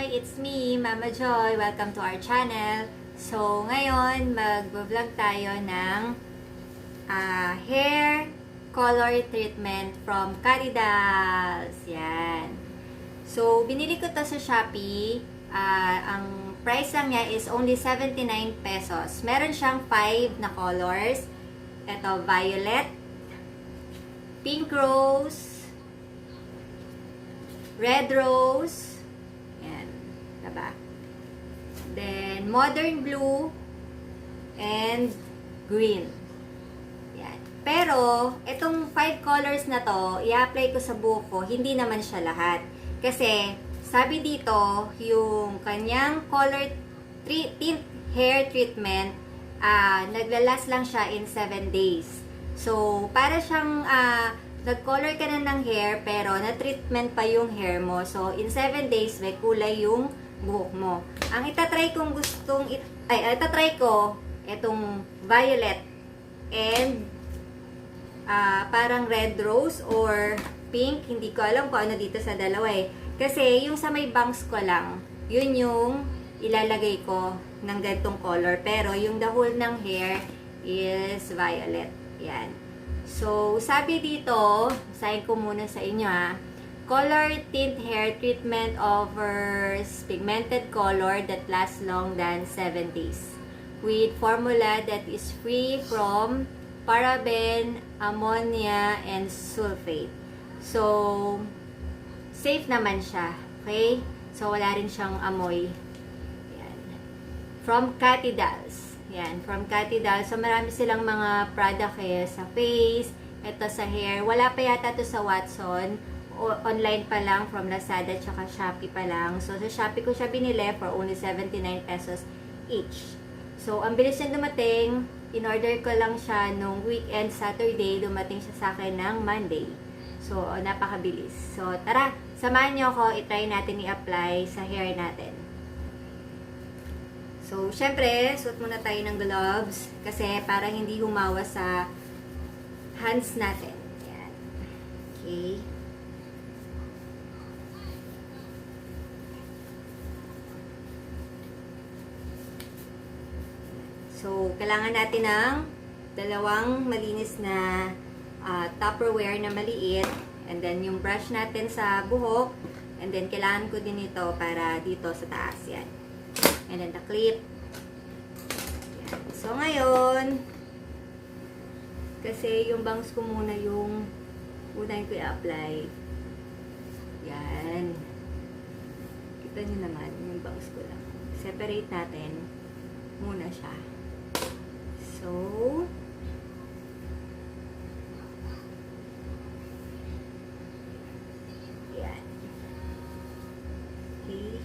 It's me, Mama Joy. Welcome to our channel. So, ngayon, mag-vlog tayo ng hair color treatment from Cathy. Yan. So, binili ko to sa Shopee. Ang price lang niya is only 79 pesos. Meron siyang 5 na colors. Ito, violet, pink rose, red rose, yan, diba? Then, modern blue, and green. Yan. Pero, itong 5 colors na to, i-apply ko sa buhok ko, hindi naman siya lahat. Kasi, sabi dito, yung kanyang color tint hair treatment, naglalas lang siya in 7 days. So, para siyang, nag-color ka na ng hair, pero na-treatment pa yung hair mo. So, in 7 days, may kulay yung buhok mo. Ang itatry kong itatry ko, itong violet and parang red rose or pink. Hindi ko alam kung ano dito sa dalawa eh. Kasi, yung sa may bangs ko lang, yun yung ilalagay ko ng ganitong color. Pero, yung the whole ng hair is violet. Yan. So, sabi dito, sayin ko muna sa inyo color tint hair treatment offers pigmented color that lasts long than 7 days with formula that is free from paraben, ammonia, and sulfate. So, safe naman siya. Okay? So, wala rin siyang amoy. Yan. From Cathy. Yan, from Cathy. So, marami silang mga product sa face, ito sa hair. Wala pa yata to sa Watson. Online pa lang from Lazada tsaka Shopee pa lang. So, sa Shopee ko siya binili for only 79 pesos each. So, ang bilis niya dumating. In-order ko lang siya nung weekend, Saturday. Dumating siya sa akin ng Monday. So, napakabilis. So, tara, samahan niyo ako. I-try natin i-apply sa hair natin. So, syempre, suot muna tayo ng gloves kasi para hindi humawa sa hands natin. Yan. Okay. So, kailangan natin ng dalawang malinis na Tupperware na maliit. And then, yung brush natin sa buhok. And then, kailangan ko din ito para dito sa taas. Yan. And then the clip. Yan. So, ngayon, kasi yung bangs ko muna yung unahin ko i-apply. Yan. Kita nyo naman, yung bangs ko lang. Separate natin muna siya. So, yan. Okay.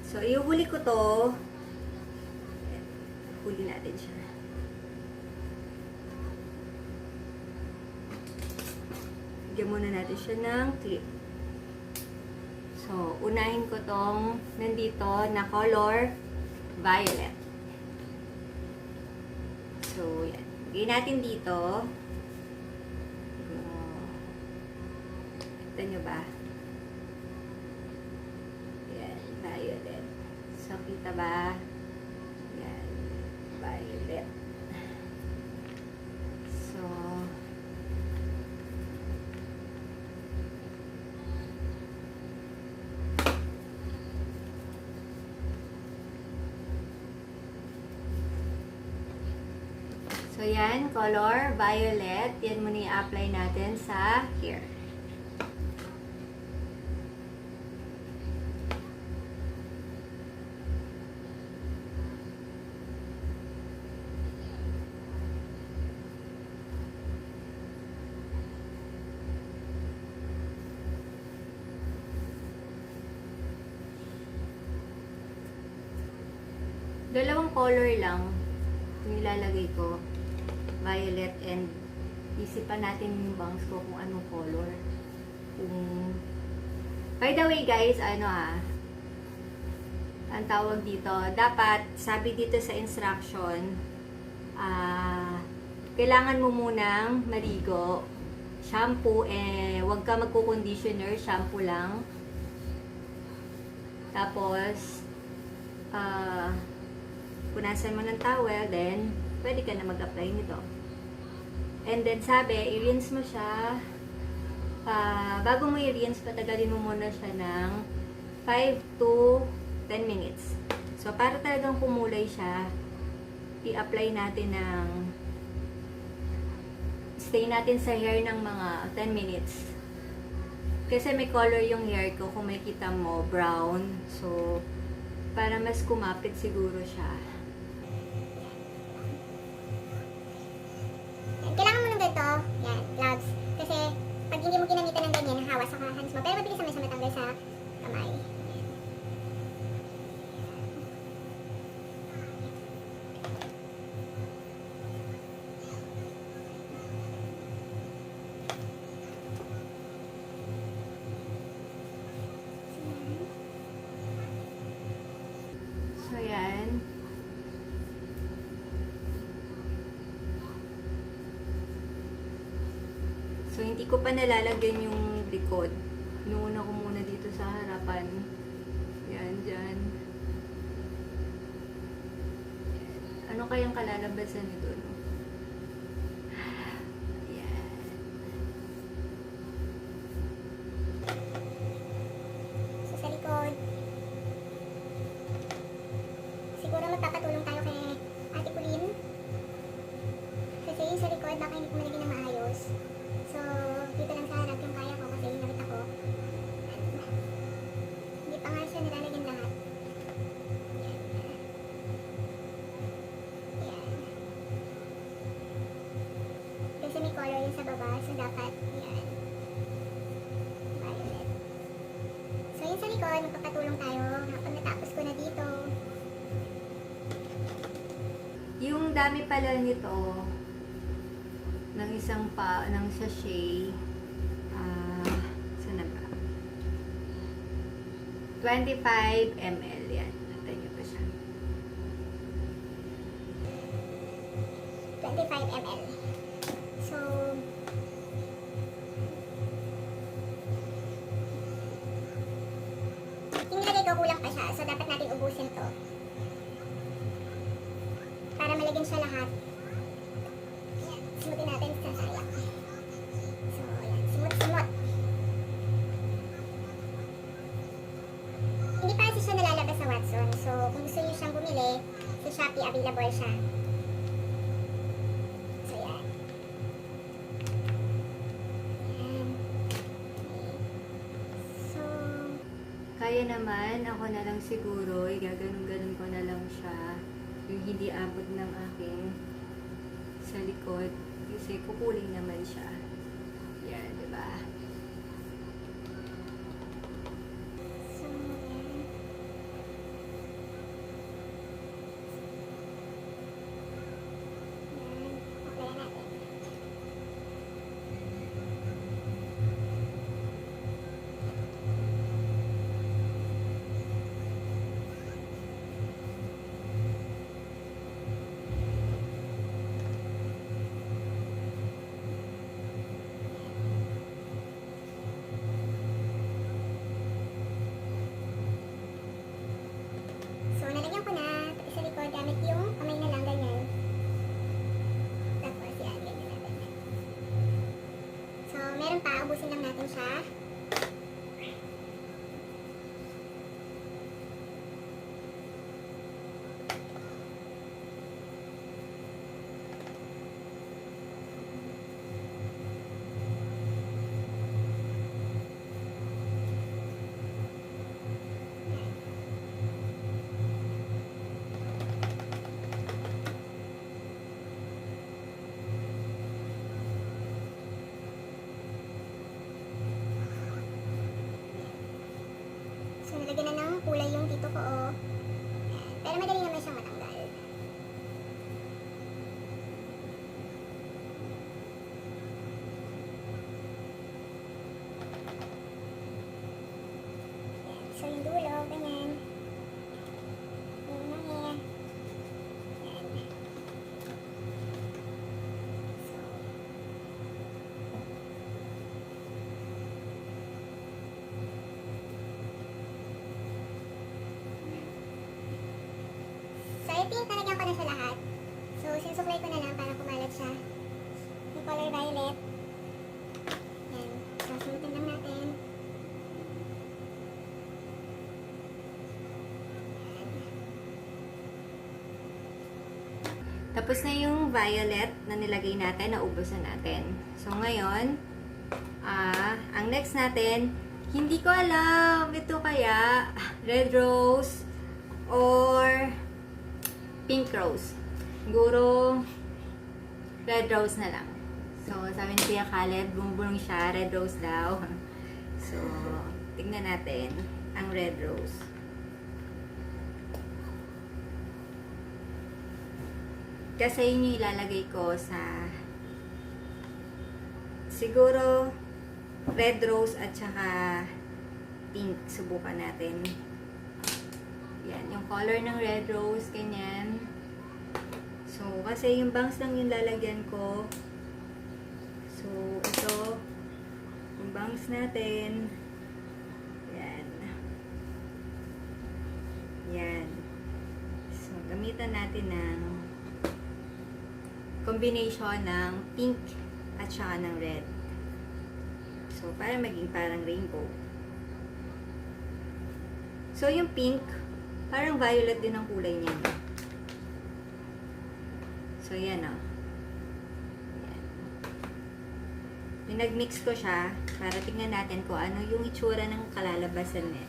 So, ihuli ko to. Huli natin siya. Bigyan muna natin siya ng clip. So, unahin ko tong nandito na color violet. So, yan. Bigyan natin dito. Kita nyo ba? Violet. So, kita ba? Yan. Violet. So, yan. Color violet. Yan muna i-apply natin sa hair. Dalawang color lang yung ilalagay ko. Violet and isipan natin yung bangs ko kung anong color. By the way guys, ang tawag dito, dapat, sabi dito sa instruction, kailangan mo munang maligo, shampoo, wag ka magko-conditioner, shampoo lang. Tapos, punasan mo ng towel, then, pwede ka na mag-apply nito. And then, sabi, i-rinse mo siya. Bago mo i-rinse, patagalin mo muna siya ng 5 to 10 minutes. So, para talagang kumulay siya, i-apply natin ng stay natin sa hair ng mga 10 minutes. Kasi may color yung hair ko, kung makita mo, brown. So, para mas kumapit siguro siya. Kailangan mo ng ganito, yan, gloves. Kasi, pag hindi mo ginamitan ng ganyan, hawa sa hands mo. Pero mabilis naman siya matanggal sa kamay. So, yan. So, hindi ko pa nalalagyan yung likod. Inuuna ko muna dito sa harapan. Yan, dyan. Ano kayang kalalabasan nito, no? Yan. So, sa likod, siguro magpapatulong tayo kay Ate Pauline. Kasi yung sa likod, baka hindi ko malagyan na maayos. So, dito lang sa harap yung kaya ko kasi nakita ko. Hindi pa nga siya nilalagyan lahat. Yan. Yan. Kasi may color yun sa baba, so dapat yan. Violet. So, yun sa likod, magpapatulong tayo. Kapag natapos ko na dito, Yung dami pala nito, ng isang ng sachet, saan na ba? 25 ml yan. Natin nyo pa siya. 25 ml. So, yung nilagay ko kulang pa siya. So, dapat natin ubusin to. Para malagyan siya lahat. Ayan. Smutin natin sa sayak. So, ayan. Smooth. Hindi pa kasi siya nalalabas sa Watson. So, kung gusto niyo siyang bumili, sa Shopee available siya. So, ayan. Ayan. Okay. So, Kaya naman, ako na lang siguro, igaganon-ganon ko na lang siya. Yung hindi abot ng aking sa likod. Kasi kukuling naman siya. Yan, di ba? so, ayan. Ayan. Okay natin. So, nalagyan ko na. Pati sa likod, gamit yung kamay na lang, ganyan. Tapos, yan, ganyan natin. So, meron pa. Ubusin lang natin siya. So, nalagyan na ng kulay yung dito ko, oh. Ayan. Pero madali naman siyang matanggal. Ayan. So, yung dulo, ganyan. Yung mga hair. Ayan. So, pink, nalagyan ko na siya lahat. So, sinusuklay ko na lang para kumalat siya. Yung color violet. Yan. So, sinutin lang natin. Tapos na yung violet na nilagay natin, naubusan natin. So, ngayon, ang next natin, hindi ko alam, ito kaya, red rose or pink rose. Siguro, red rose na lang. So, sabi ni Kuya Caleb, bumubulong siya, red rose daw. So, tignan natin ang red rose. Kasi yun yung ilalagay ko sa siguro red rose at saka pink. Subukan natin. Yan, yung color ng red rose, ganyan. So, kasi yung bangs lang yung lalagyan ko. So, ito, yung bangs natin. Yan. Yan. So, gamitan natin ng combination ng pink at saka ng red. So, para maging parang rainbow. So, yung pink, parang violet din ang kulay niya. So, yan o. Yan. Pinag-mix ko siya para tingnan natin kung ano yung itsura ng kalalabasan niya.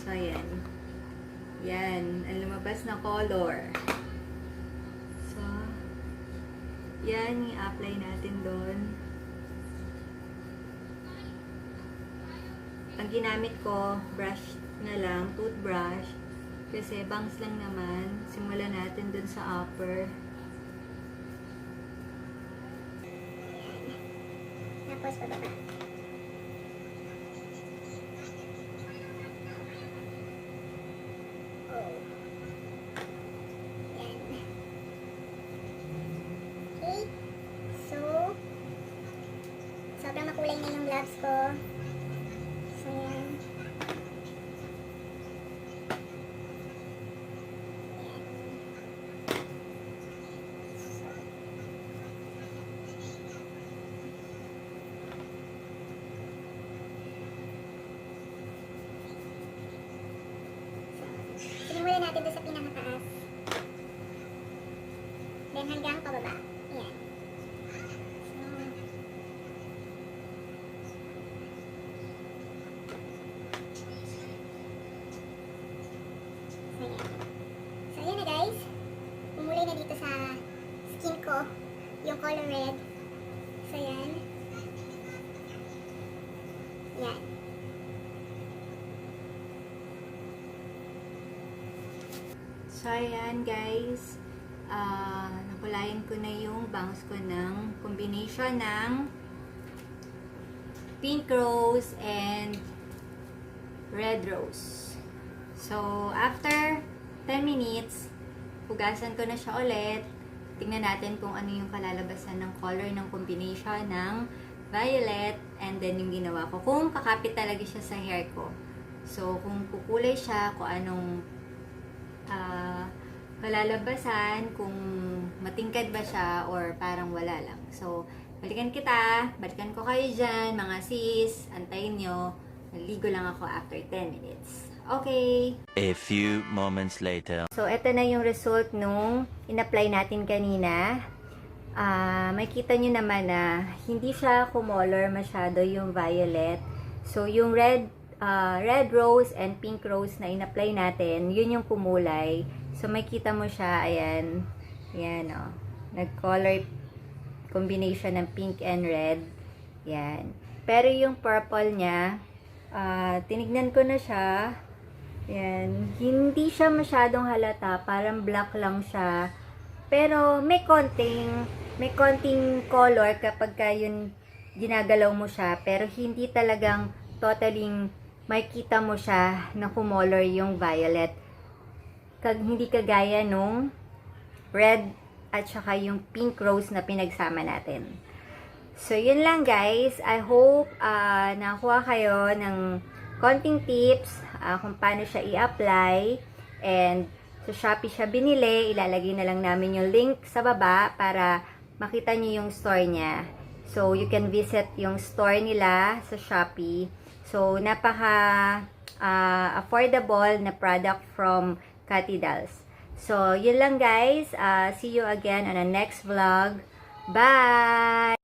So, yan. Yan. Ang lumabas na color. So, yan. I-apply natin doon. Ang ginamit ko, brush na lang, toothbrush. Kasi bangs lang naman. Simulan natin doon sa upper. Tapos, pababa. Sobrang makulay na yung gloves ko. So, yan. Sinimulan natin doon sa pinakataas. Then hanggang pababa. Yan. So, yun na guys. Umulay na dito sa skin ko yung color red. So, yan. Yan. So, ayan guys. Nakulayan ko na yung bangs ko ng combination ng pink rose and red rose. So, after 10 minutes, hugasan ko na siya ulit. Tingnan natin kung ano yung kalalabasan ng color ng combination ng violet and then yung ginawa ko. Kung kakapit talaga siya sa hair ko. So, kung kukulay siya, kung anong kalalabasan, kung matingkad ba siya or parang wala lang. So, balikan ko kayo dyan, mga sis, antayin nyo. Naligo lang ako after 10 minutes. Okay. A few moments later. So, ito na yung result nung in-apply natin kanina. Makita nyo naman na hindi siya kumolor masyado yung violet. So, yung red rose and pink rose na in-apply natin, yun yung kumulay. So, makita mo siya, ayan. Ayan, o. Nag-color combination ng pink and red. Yan. Pero yung purple niya, tinignan ko na siya. Yan. Hindi siya masyadong halata. Parang black lang siya. Pero may konting color kapag yun ginagalaw mo siya. Pero hindi talagang totaling makikita mo siya na kumolor yung violet. Hindi kagaya nung red at saka yung pink rose na pinagsama natin. So, yun lang guys. I hope nakuha kayo ng konting tips kung paano siya i-apply. And sa Shopee siya binili. Ilalagay na lang namin yung link sa baba para makita nyo yung store niya. So, you can visit yung store nila sa Shopee. So, napaka affordable na product from Cathy Dolls. So, yun lang guys. See you again on the next vlog. Bye!